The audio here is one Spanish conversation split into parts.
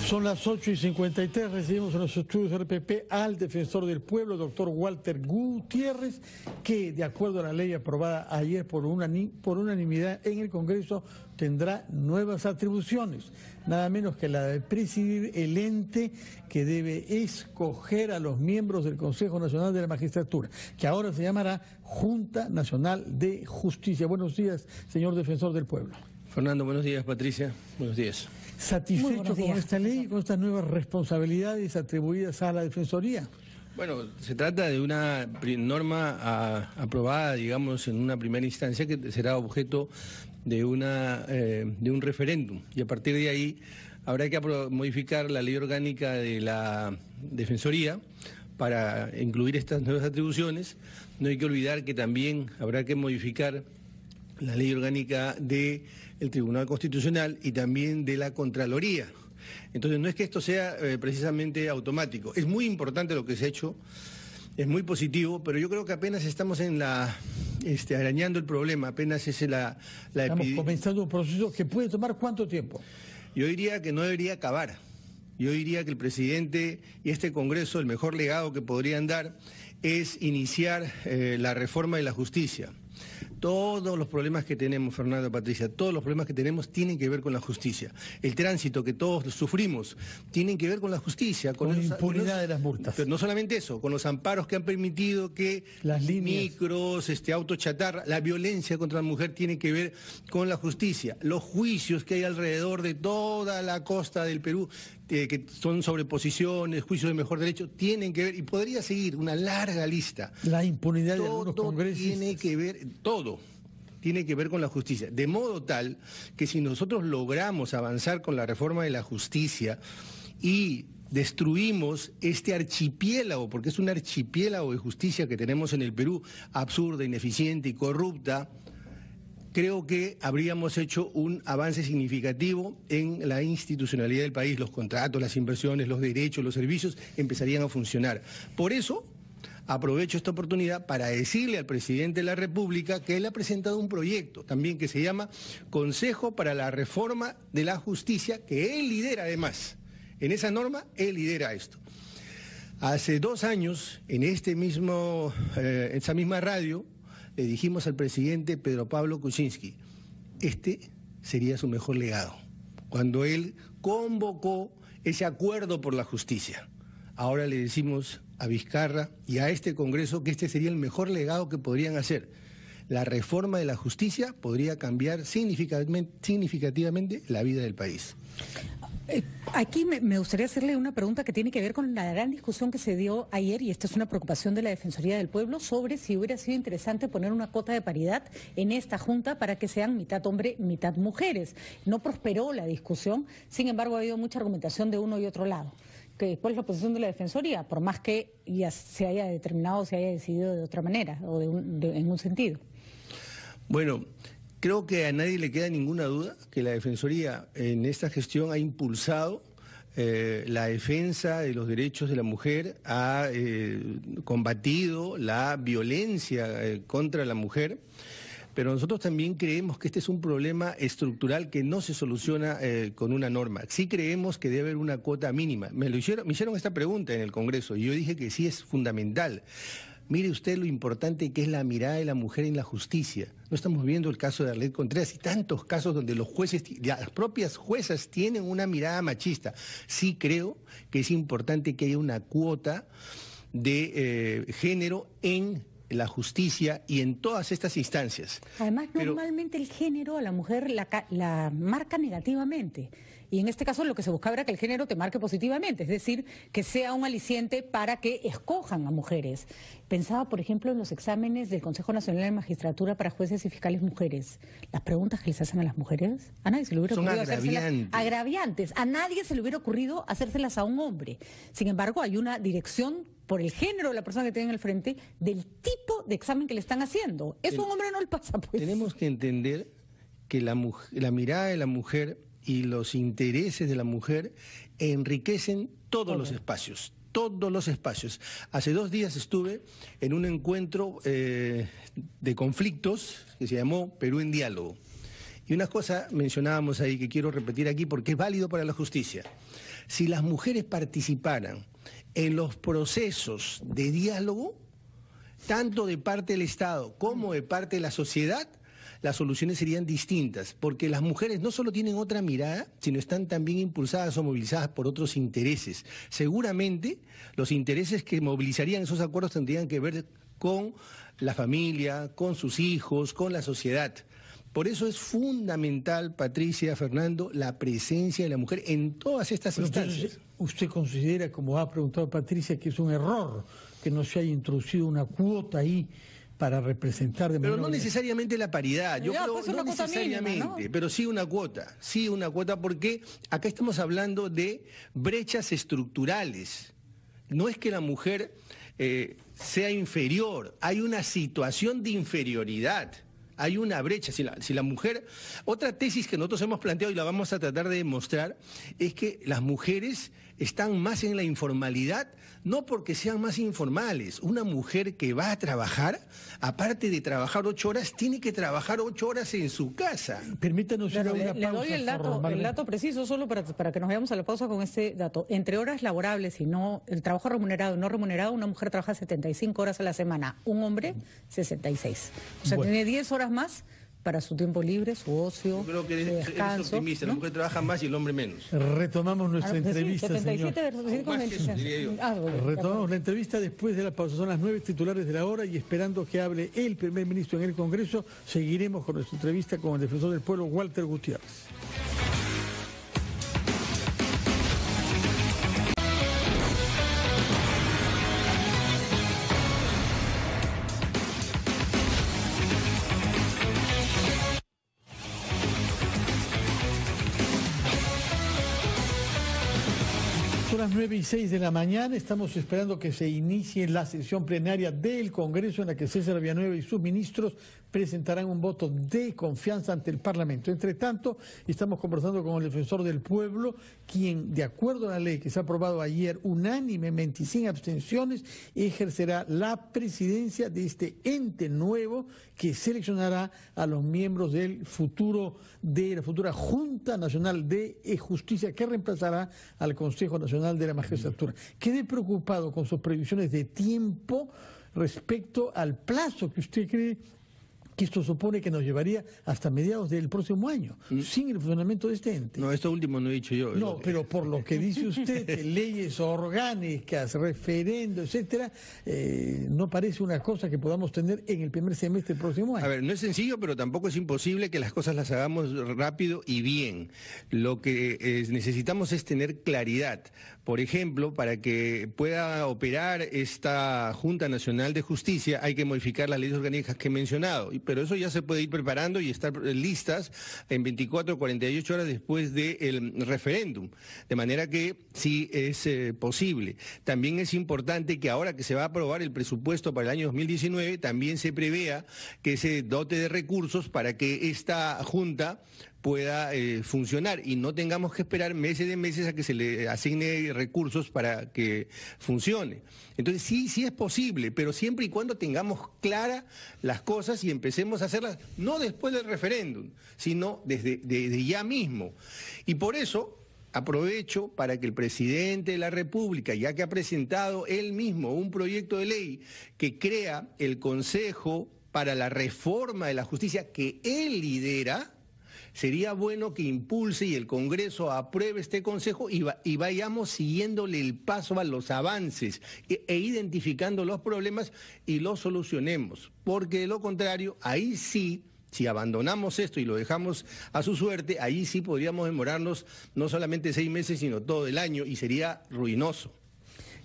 Son las 8:53, recibimos en los estudios RPP al defensor del pueblo, doctor Walter Gutiérrez, que de acuerdo a la ley aprobada ayer por unanimidad en el Congreso, tendrá nuevas atribuciones, nada menos que la de presidir el ente que debe escoger a los miembros del Consejo Nacional de la Magistratura, que ahora se llamará Junta Nacional de Justicia. Buenos días, señor defensor del pueblo. Fernando, buenos días. Patricia, buenos días. ¿Satisfecho con esta ley y con estas nuevas responsabilidades atribuidas a la Defensoría? Bueno, se trata de una norma aprobada, digamos, en una primera instancia que será objeto de un referéndum, y a partir de ahí habrá que modificar la ley orgánica de la Defensoría para incluir estas nuevas atribuciones. No hay que olvidar que también habrá que modificar la ley orgánica del Tribunal Constitucional y también de la Contraloría. Entonces no es que esto sea precisamente automático. Es muy importante lo que se ha hecho, es muy positivo, pero yo creo que apenas estamos en arañando el problema, apenas es Estamos comenzando un proceso que puede tomar ¿cuánto tiempo? Yo diría que no debería acabar. Yo diría que el presidente y este Congreso, el mejor legado que podrían dar es iniciar la reforma de la justicia. Todos los problemas que tenemos, Fernando, Patricia, todos los problemas que tenemos tienen que ver con la justicia. El tránsito que todos sufrimos tienen que ver con la justicia. Con la impunidad de las multas. Pero no solamente eso, con los amparos que han permitido que las líneas, micros, autos chatarra, la violencia contra la mujer tiene que ver con la justicia. Los juicios que hay alrededor de toda la costa del Perú, que son sobreposiciones, juicios de mejor derecho, tienen que ver, y podría seguir una larga lista. La impunidad de algunos congresistas. Tiene que ver, todo tiene que ver con la justicia, de modo tal que si nosotros logramos avanzar con la reforma de la justicia y destruimos este archipiélago, porque es un archipiélago de justicia que tenemos en el Perú, absurda, ineficiente y corrupta, creo que habríamos hecho un avance significativo en la institucionalidad del país. Los contratos, las inversiones, los derechos, los servicios empezarían a funcionar. Por eso aprovecho esta oportunidad para decirle al presidente de la República que él ha presentado un proyecto también que se llama Consejo para la Reforma de la Justicia, que él lidera además. En esa norma, él lidera esto. Hace 2 años, en esa misma radio, le dijimos al presidente Pedro Pablo Kuczynski, este sería su mejor legado, cuando él convocó ese acuerdo por la justicia. Ahora le decimos a Vizcarra y a este Congreso que este sería el mejor legado que podrían hacer. La reforma de la justicia podría cambiar significativamente la vida del país. Aquí me gustaría hacerle una pregunta que tiene que ver con la gran discusión que se dio ayer, y esta es una preocupación de la Defensoría del Pueblo, sobre si hubiera sido interesante poner una cuota de paridad en esta Junta para que sean mitad hombre, mitad mujeres. No prosperó la discusión, sin embargo ha habido mucha argumentación de uno y otro lado. ¿Cuál es la posición de la Defensoría? Por más que ya se haya determinado, se haya decidido de otra manera o en un sentido. Bueno, creo que a nadie le queda ninguna duda que la Defensoría en esta gestión ha impulsado la defensa de los derechos de la mujer, ha combatido la violencia contra la mujer. Pero nosotros también creemos que este es un problema estructural que no se soluciona con una norma. Sí creemos que debe haber una cuota mínima. Me hicieron esta pregunta en el Congreso y yo dije que sí es fundamental. Mire usted lo importante que es la mirada de la mujer en la justicia. No estamos viendo el caso de Arlet Contreras y tantos casos donde los jueces, las propias juezas tienen una mirada machista. Sí creo que es importante que haya una cuota de género en la justicia y en todas estas instancias. Además, normalmente el género a la mujer la marca negativamente. Y en este caso lo que se buscaba era que el género te marque positivamente, es decir, que sea un aliciente para que escojan a mujeres. Pensaba, por ejemplo, en los exámenes del Consejo Nacional de Magistratura para jueces y fiscales mujeres. Las preguntas que les hacen a las mujeres, a nadie se le hubiera ocurrido hacérselas. Agraviantes. A nadie se le hubiera ocurrido hacérselas a un hombre. Sin embargo, hay una dirección por el género de la persona que tienen al frente del tipo de examen que le están haciendo. Eso a un hombre no le pasa, pues. Tenemos que entender que la mirada de la mujer y los intereses de la mujer enriquecen todos los espacios. Todos los espacios. Hace 2 días estuve en un encuentro de conflictos que se llamó Perú en Diálogo. Y una cosa mencionábamos ahí que quiero repetir aquí porque es válido para la justicia. Si las mujeres participaran en los procesos de diálogo, tanto de parte del Estado como de parte de la sociedad, las soluciones serían distintas, porque las mujeres no solo tienen otra mirada, sino están también impulsadas o movilizadas por otros intereses. Seguramente los intereses que movilizarían esos acuerdos tendrían que ver con la familia, con sus hijos, con la sociedad. Por eso es fundamental, Patricia, Fernando, la presencia de la mujer en todas estas instancias. Entonces, ¿usted considera, como ha preguntado Patricia, que es un error que no se haya introducido una cuota ahí para representar de manera... Pero no necesariamente la paridad, yo creo, pues no una cuota necesariamente, mínima, ¿no? pero sí una cuota, porque acá estamos hablando de brechas estructurales. No es que la mujer sea inferior, hay una situación de inferioridad. Hay una brecha. Si la mujer... Otra tesis que nosotros hemos planteado y la vamos a tratar de demostrar es que las mujeres están más en la informalidad, no porque sean más informales. Una mujer que va a trabajar, aparte de trabajar 8 horas, tiene que trabajar 8 horas en su casa. Permítanos ir a una Le pausa doy el dato preciso solo para que nos vayamos a la pausa con este dato. Entre horas laborables y no el trabajo remunerado y no remunerado, una mujer trabaja 75 horas a la semana, un hombre 66. O sea, Bueno. tiene 10 horas más para su tiempo libre, su ocio, Yo creo que su eres descanso. optimista, ¿no? la mujer trabaja más y el hombre menos. Retomamos nuestra entrevista, 77 señor. versus 5, Más que eso, diría yo. Retomamos la entrevista después de la pausa. Son las 9 titulares de la hora y esperando que hable el primer ministro en el Congreso, seguiremos con nuestra entrevista con el defensor del pueblo, Walter Gutiérrez. Son las 9:06 de la mañana, estamos esperando que se inicie la sesión plenaria del Congreso en la que César Villanueva y sus ministros presentarán un voto de confianza ante el Parlamento. Entre tanto, estamos conversando con el defensor del pueblo, quien, de acuerdo a la ley que se ha aprobado ayer unánimemente y sin abstenciones, ejercerá la presidencia de este ente nuevo que seleccionará a los miembros de la futura Junta Nacional de Justicia que reemplazará al Consejo Nacional de la Magistratura. Quedé preocupado con sus previsiones de tiempo respecto al plazo que usted cree que esto supone que nos llevaría hasta mediados del próximo año, sin el funcionamiento de este ente. No, esto último no he dicho yo. No, pero por lo que dice usted, de leyes orgánicas, referendo, etcétera, no parece una cosa que podamos tener en el primer semestre del próximo año. A ver, no es sencillo, pero tampoco es imposible que las cosas las hagamos rápido y bien. Lo que necesitamos es tener claridad. Por ejemplo, para que pueda operar esta Junta Nacional de Justicia hay que modificar las leyes orgánicas que he mencionado, pero eso ya se puede ir preparando y estar listas en 24 o 48 horas después del referéndum, de manera que sí es posible. También es importante que ahora que se va a aprobar el presupuesto para el año 2019, también se prevea que se dote de recursos para que esta Junta pueda funcionar y no tengamos que esperar meses de meses a que se le asigne recursos para que funcione. Entonces sí es posible, pero siempre y cuando tengamos claras las cosas y empecemos a hacerlas, no después del referéndum, sino desde ya mismo. Y por eso aprovecho para que el presidente de la República, ya que ha presentado él mismo un proyecto de ley que crea el Consejo para la Reforma de la Justicia que él lidera, sería bueno que impulse y el Congreso apruebe este consejo y vayamos siguiéndole el paso a los avances e identificando los problemas y los solucionemos. Porque de lo contrario, ahí sí, si abandonamos esto y lo dejamos a su suerte, ahí sí podríamos demorarnos no solamente 6 meses, sino todo el año y sería ruinoso.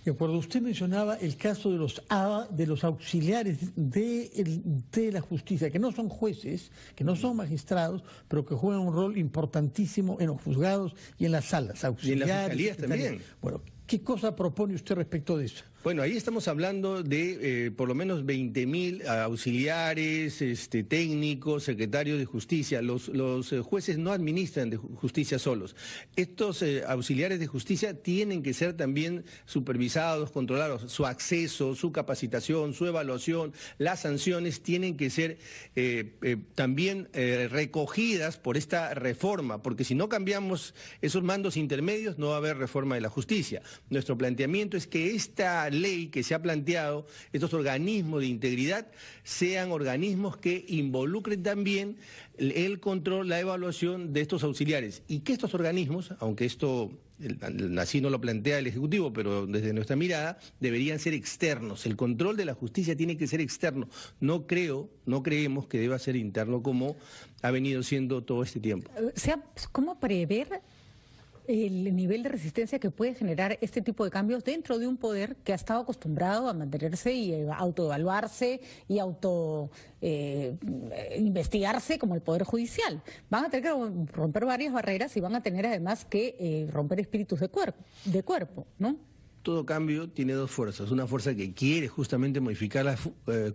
De acuerdo, usted mencionaba el caso de los auxiliares de la justicia, que no son jueces, que no son magistrados, pero que juegan un rol importantísimo en los juzgados y en las salas. Y en las fiscalías también. Bueno, ¿Qué cosa propone usted respecto de eso? Bueno, ahí estamos hablando de por lo menos 20.000 auxiliares, técnicos, secretarios de justicia. Los jueces no administran de justicia solos. Estos auxiliares de justicia tienen que ser también supervisados, controlados. Su acceso, su capacitación, su evaluación, las sanciones tienen que ser también recogidas por esta reforma, porque si no cambiamos esos mandos intermedios no va a haber reforma de la justicia. Nuestro planteamiento es que esta ley que se ha planteado, estos organismos de integridad, sean organismos que involucren también el control, la evaluación de estos auxiliares. Y que estos organismos, aunque esto así no lo plantea el Ejecutivo, pero desde nuestra mirada, deberían ser externos. El control de la justicia tiene que ser externo. No creemos que deba ser interno como ha venido siendo todo este tiempo. ¿Cómo prever el nivel de resistencia que puede generar este tipo de cambios dentro de un poder que ha estado acostumbrado a mantenerse y autoevaluarse y investigarse como el Poder Judicial? Van a tener que romper varias barreras y van a tener además que romper espíritus de cuerpo, ¿no? Todo cambio tiene dos fuerzas, una fuerza que quiere justamente modificar las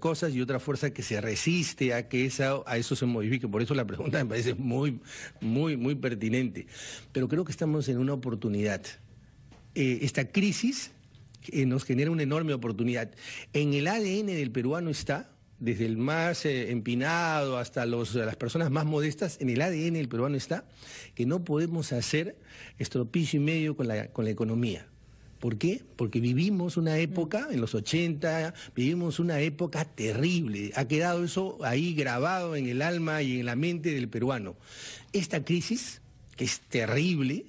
cosas y otra fuerza que se resiste a que a eso se modifique. Por eso la pregunta me parece muy pertinente. Pero creo que estamos en una oportunidad. Esta crisis nos genera una enorme oportunidad. En el ADN del peruano está, desde el más empinado hasta las personas más modestas, en el ADN del peruano está que no podemos hacer estropicio y medio con la economía. ¿Por qué? Porque vivimos una época, en los 80, vivimos una época terrible. Ha quedado eso ahí grabado en el alma y en la mente del peruano. Esta crisis, que es terrible,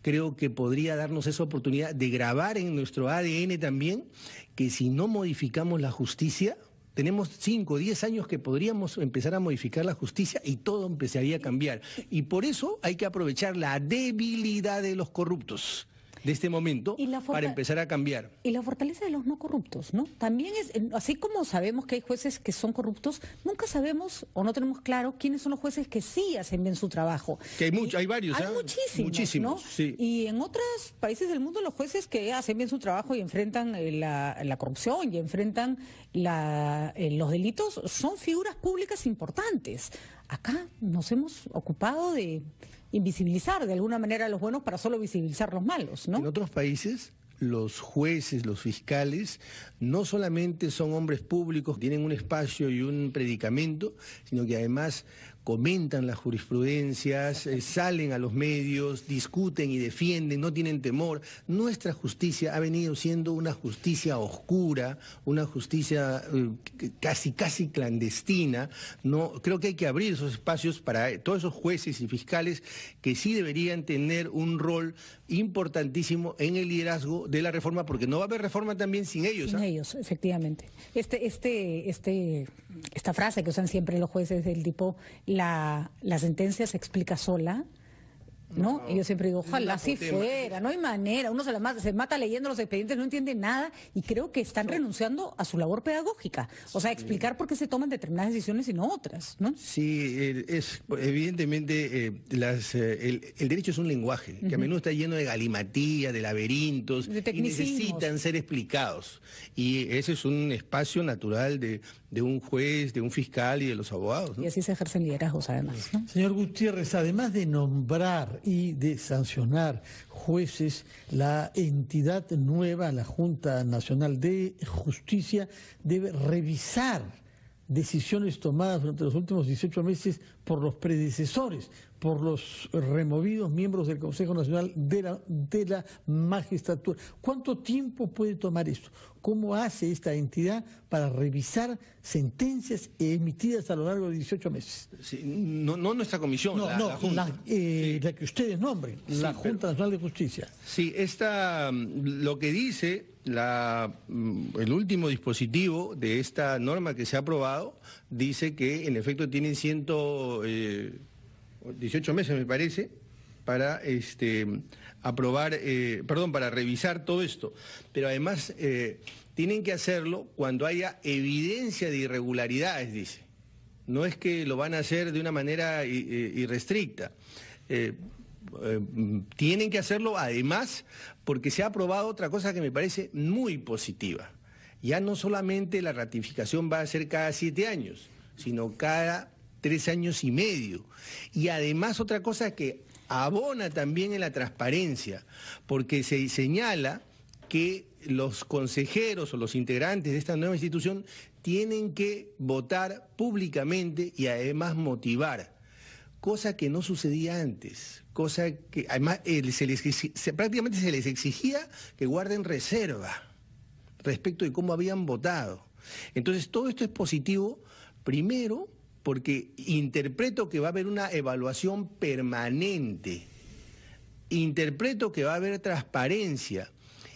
creo que podría darnos esa oportunidad de grabar en nuestro ADN también que si no modificamos la justicia, tenemos 5 o 10 años que podríamos empezar a modificar la justicia y todo empezaría a cambiar. Y por eso hay que aprovechar la debilidad de los corruptos de este momento para empezar a cambiar. Y la fortaleza de los no corruptos, ¿no? También es, así como sabemos que hay jueces que son corruptos, nunca sabemos o no tenemos claro quiénes son los jueces que sí hacen bien su trabajo. Que hay varios, hay muchísimos, ¿no? Sí. Y en otros países del mundo los jueces que hacen bien su trabajo y enfrentan la corrupción y enfrentan los delitos son figuras públicas importantes. Acá nos hemos ocupado de invisibilizar de alguna manera a los buenos para solo visibilizar los malos, ¿no? En otros países, los jueces, los fiscales, no solamente son hombres públicos, tienen un espacio y un predicamento, sino que además comentan las jurisprudencias, salen a los medios, discuten y defienden, no tienen temor. Nuestra justicia ha venido siendo una justicia oscura, una justicia casi clandestina. No, creo que hay que abrir esos espacios para todos esos jueces y fiscales que sí deberían tener un rol importantísimo en el liderazgo de la reforma, porque no va a haber reforma también sin ellos. Sin ellos, efectivamente. Esta frase que usan siempre los jueces del tipo, la sentencia se explica sola, ¿no? Y yo siempre digo, ojalá así fuera, no hay manera, uno se mata leyendo los expedientes, no entiende nada, y creo que están renunciando a su labor pedagógica, o sea, explicar por qué se toman determinadas decisiones y no otras, ¿no? Sí, evidentemente el derecho es un lenguaje que a menudo está lleno de galimatía, de laberintos, y necesitan ser explicados, y ese es un espacio natural de un juez, de un fiscal y de los abogados, ¿no? Y así se ejercen liderazgos además, ¿no? Señor Gutiérrez, además de nombrar y de sancionar jueces, la entidad nueva, la Junta Nacional de Justicia, debe revisar decisiones tomadas durante los últimos 18 meses por los predecesores, por los removidos miembros del Consejo Nacional de la Magistratura. ¿Cuánto tiempo puede tomar esto? ¿Cómo hace esta entidad para revisar sentencias emitidas a lo largo de 18 meses? Sí, no nuestra comisión, la Junta. La que ustedes nombren, la Junta Nacional de Justicia. Sí, lo que dice el último dispositivo de esta norma que se ha aprobado, dice que en efecto tienen 18 meses, me parece, para para revisar todo esto. Pero además tienen que hacerlo cuando haya evidencia de irregularidades, dice. No es que lo van a hacer de una manera irrestricta. tienen que hacerlo, además, porque se ha aprobado otra cosa que me parece muy positiva. Ya no solamente la ratificación va a ser cada 7 años, sino cada 3 años y medio. Y además otra cosa que abona también en la transparencia, porque se señala que los consejeros o los integrantes de esta nueva institución tienen que votar públicamente y además motivar, cosa que no sucedía antes, cosa que además prácticamente se les exigía que guarden reserva respecto de cómo habían votado. Entonces todo esto es positivo, primero porque interpreto que va a haber una evaluación permanente, interpreto que va a haber transparencia,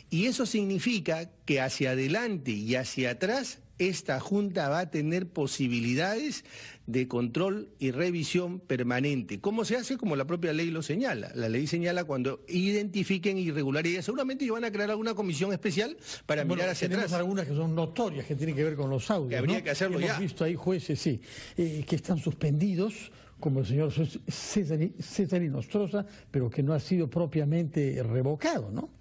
y eso significa que hacia adelante y hacia atrás esta Junta va a tener posibilidades de control y revisión permanente. ¿Cómo se hace? Como la propia ley lo señala. La ley señala cuando identifiquen irregularidades. Seguramente van a crear alguna comisión especial para mirar hacia atrás. Tenemos algunas que son notorias, que tienen que ver con los audios. Que habría que hacerlo ya. Hemos visto ahí jueces, sí, que están suspendidos, como el señor César Inostroza, pero que no ha sido propiamente revocado, ¿no?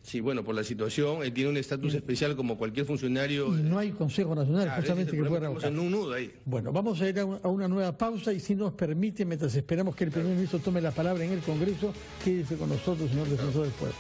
Sí, bueno, por la situación, él tiene un estatus especial como cualquier funcionario. Y no hay Consejo Nacional, justamente, que pueda revocar. En un nudo ahí. Bueno, vamos a ir a una nueva pausa y si nos permite, mientras esperamos que el primer ministro tome la palabra en el Congreso, quédese con nosotros, señor defensor del pueblo.